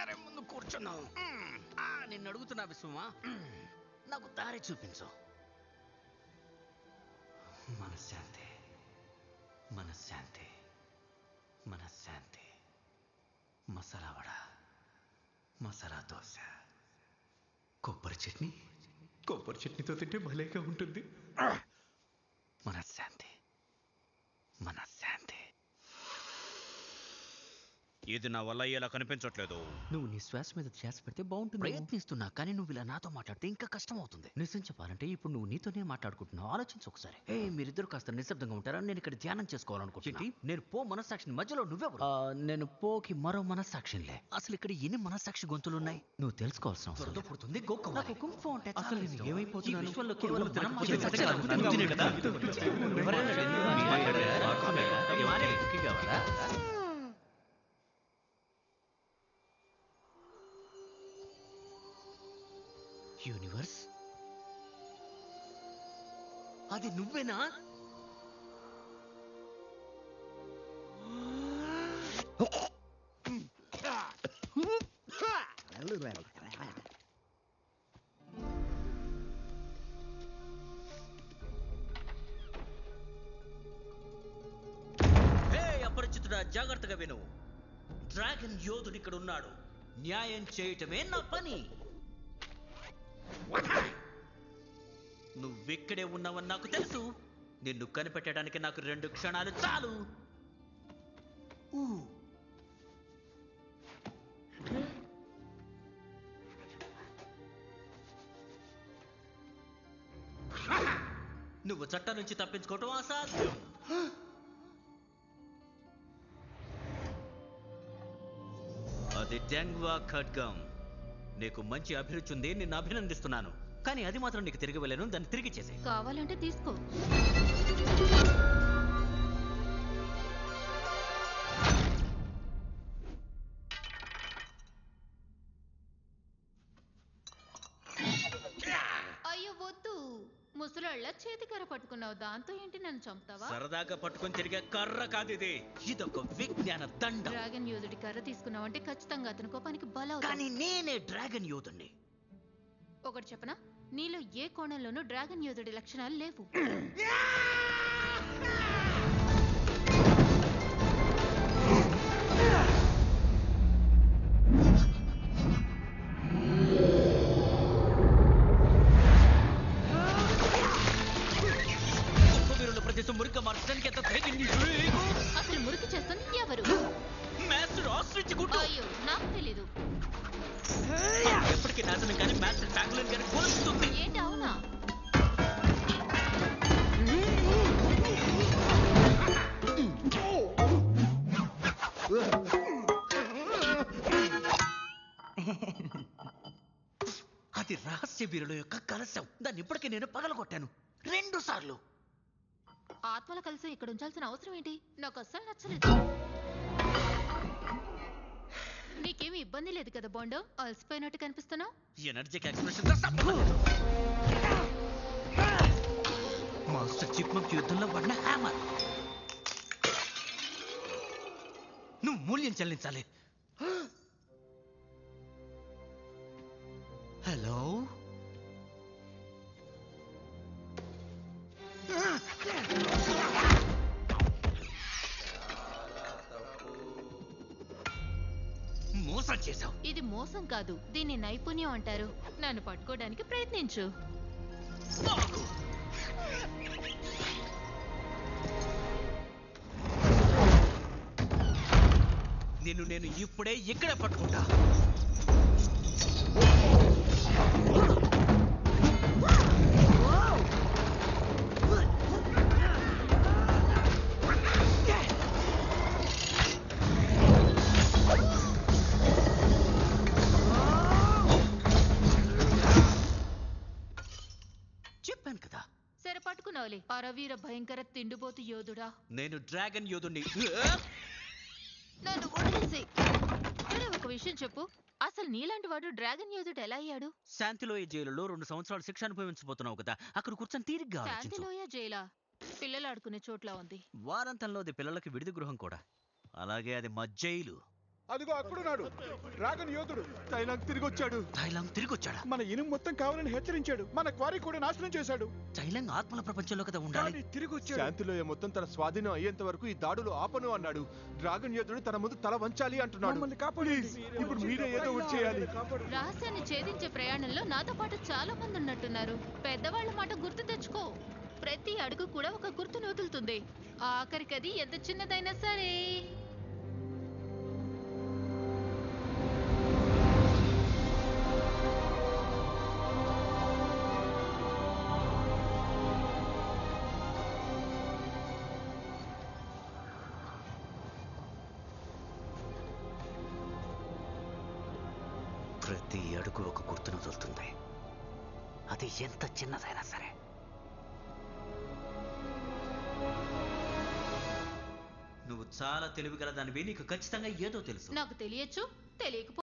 తెర ముందు కూర్చున్నావు. నిన్ను అడుగుతున్నా విశ్వమా, నాకు దారి చూపించు. మనశ్శాంతి, మనశ్శాంతి, మనశ్శాంతి. మసాలా వడ, మసాలా దోశ, కొబ్బరి చట్నీ. కొబ్బరి చట్నీతో తింటే భలేగా ఉంటుంది. మనశ్శాంతి, మనశ్శాంతి. ఇది నా వల్ల అయ్యేలా కనిపించట్లేదు. నువ్వు నీ శ్వాస మీద ధ్యాస పెడితే బాగుంటుంది. ప్రయత్నిస్తున్నా, కానీ నువ్వు ఇలా నాతో మాట్లాడితే ఇంకా కష్టం అవుతుంది. నిజం చెప్పాలంటే ఇప్పుడు నువ్వు నీతోనే మాట్లాడుకుంటున్నావు. ఆలోచించు ఒకసారి. మీరిద్దరు కాస్త నిశ్శబ్దంగా ఉంటారా? నేను ఇక్కడ ధ్యానం చేసుకోవాలనుకుంటున్నా. నేను పో మనస్సాక్షిని మధ్యలో నువ్వెవరు? నేను పోకి మరో మనస్సాక్షినిలే. అసలు ఇక్కడ ఎన్ని మనస్సాక్షి గొంతులు ఉన్నాయి నువ్వు తెలుసుకోవాల్సిన అవసరం పుడుతుంది. నాకు కుంఫు అంటే అసలు నేను ఏమైపోతున్నాను? విశ్వంలో కేవలం మనం మాత్రమే కదా. యూనివర్స్, అది నువ్వేనా? అపరిచితుడా, జాగ్రత్తగా విను. డ్రాగన్ యోధుడు ఇక్కడ ఉన్నాడు. న్యాయం చేయటమే నా పని. నువ్విక్కడే ఉన్నావని నాకు తెలుసు. నిన్ను కనిపెట్టడానికి నాకు 2 క్షణాలు చాలు. నువ్వు చట్టం నుంచి తప్పించుకోవటం అసాధ్యం. అది డెంగ్వా ఖడ్గం. నీకు మంచి అభిరుచి ఉంది, నిన్ను అభినందిస్తున్నాను. కానీ అది మాత్రం నీకు తిరిగి వెళ్ళను. దాన్ని తిరిగి చేసే. కావాలంటే తీసుకో. అయ్యో వద్దు. ముసలాళ్ళ చేతికర్ర పట్టుకున్నావు, దాంతో ఏంటి నన్ను చంపుతావా? సరదాగా పట్టుకొని తిరిగే కర్ర కాదు ఇది. ఇదొక విజ్ఞాన దండ. డ్రాగన్ యోధుడి కర్ర తీసుకున్నావంటే ఖచ్చితంగా అతని కోపానికి బలం. కానీ నేనే డ్రాగన్ యోధుణ్ణి. ఒకటి చెప్పనా, నీలో ఏ కోణంలోనూ డ్రాగన్ యోధుడి లక్షణాలు లేవు. మురికి మార్చడానికి ఎంత ధైర్యం? అసలు మురికి చేస్తుంది ఎవరు? అయ్యో, నాకు తెలీదు. ఎప్పటికీ నాశనం కానీ మ్యాథ్స్ ఫ్యాక్యులర్ కానీ కూలుస్తుంది. ఏంటి? అవునా? అది రహస్య వీరుల యొక్క కలశం. దాన్ని ఇప్పటికీ నేను పగలగొట్టాను 2 సార్లు. ఆత్మల కలిసి ఇక్కడ ఉంచాల్సిన అవసరం ఏంటి? నాకు అస్సలు నచ్చలేదు. నీకేమి ఇబ్బంది లేదు కదా బోండో? అలసిపోయినట్టు కనిపిస్తున్నావు. ఎనర్జిక్ ఎక్స్ప్రెషన్ మాస్టర్ చిప్మంక్ యుద్ధంలో పడిన హ్యామర్. నువ్వు మూల్యం చెల్లించాలి. హలో, మోసం చేశావు. ఇది మోసం కాదు, దీన్ని నైపుణ్యం అంటారు. నన్ను పట్టుకోవడానికి ప్రయత్నించు. నేను ఇప్పుడే ఇక్కడే పట్టుకుంటా. చెప్పాను కదా. సరే పట్టుకున్నావులే. అరవీర భయంకర తిండిపోతు యోధుడా. నేను డ్రాగన్ యోధుణ్ణి. నన్ను వదిలేసి. ఒక విషయం చెప్పు, అసలు నీలాంటి వాడు డ్రాగన్ యోధుడు ఎలా అయ్యాడు? శాంతిలోయ జైలులో 2 సంవత్సరాలు శిక్ష అనుభవించబోతున్నావు కదా, అక్కడ కూర్చొని తీరిగ్గా ఆలోచించు. శాంతిలోయ జైలా? పిల్లలు ఆడుకునే చోట్ల ఉంది. వారాంతంలో అది పిల్లలకి విడిది గృహం కూడా. అలాగే అది మా జైలు. అదిగో అక్కడున్నాడు డ్రాగన్ యోధుడు తైలాంగ్ తిరిగి వచ్చాడు. తైలాంగ్ తిరిగి వచ్చాడా? మన ఇనుము మొత్తం కావాలని హెచ్చరించాడు. మన క్వారీ కూడా నాశనం చేశాడు. తైలాంగ్ ఆత్మల ప్రపంచంలో కదా ఉండాలి. కానీ తిరిగి వచ్చాడు. శాంతిలోయ మొత్తం తన స్వాధీనం అయ్యేంత వరకు ఈ దాడులు ఆపను అన్నాడు. డ్రాగన్ యోధుడు తన ముందు తల వంచాలి అంటున్నాడు. ప్లీజ్, ఇప్పుడు మీరే ఏదో ఒకటి చేయాలి. రహస్యాన్ని ఛేదించే ప్రయాణంలో నాతో పాటు చాలా మంది ఉన్నట్టున్నారు. పెద్దవాళ్ళ మాట గుర్తు తెచ్చుకో. ప్రతి అడుగు కూడా ఒక గుర్తును వదులుతుంది. ఆఖరికి అది ఎంత చిన్నదైనా సరే. ప్రతి అడుగు ఒక గుర్తును వదులుతుంది. అది ఎంత చిన్నదైనా సరే. నువ్వు చాలా తెలివిగల దానివి. నీకు ఖచ్చితంగా ఏదో తెలుసు. నాకు తెలియచ్చు, తెలియకపో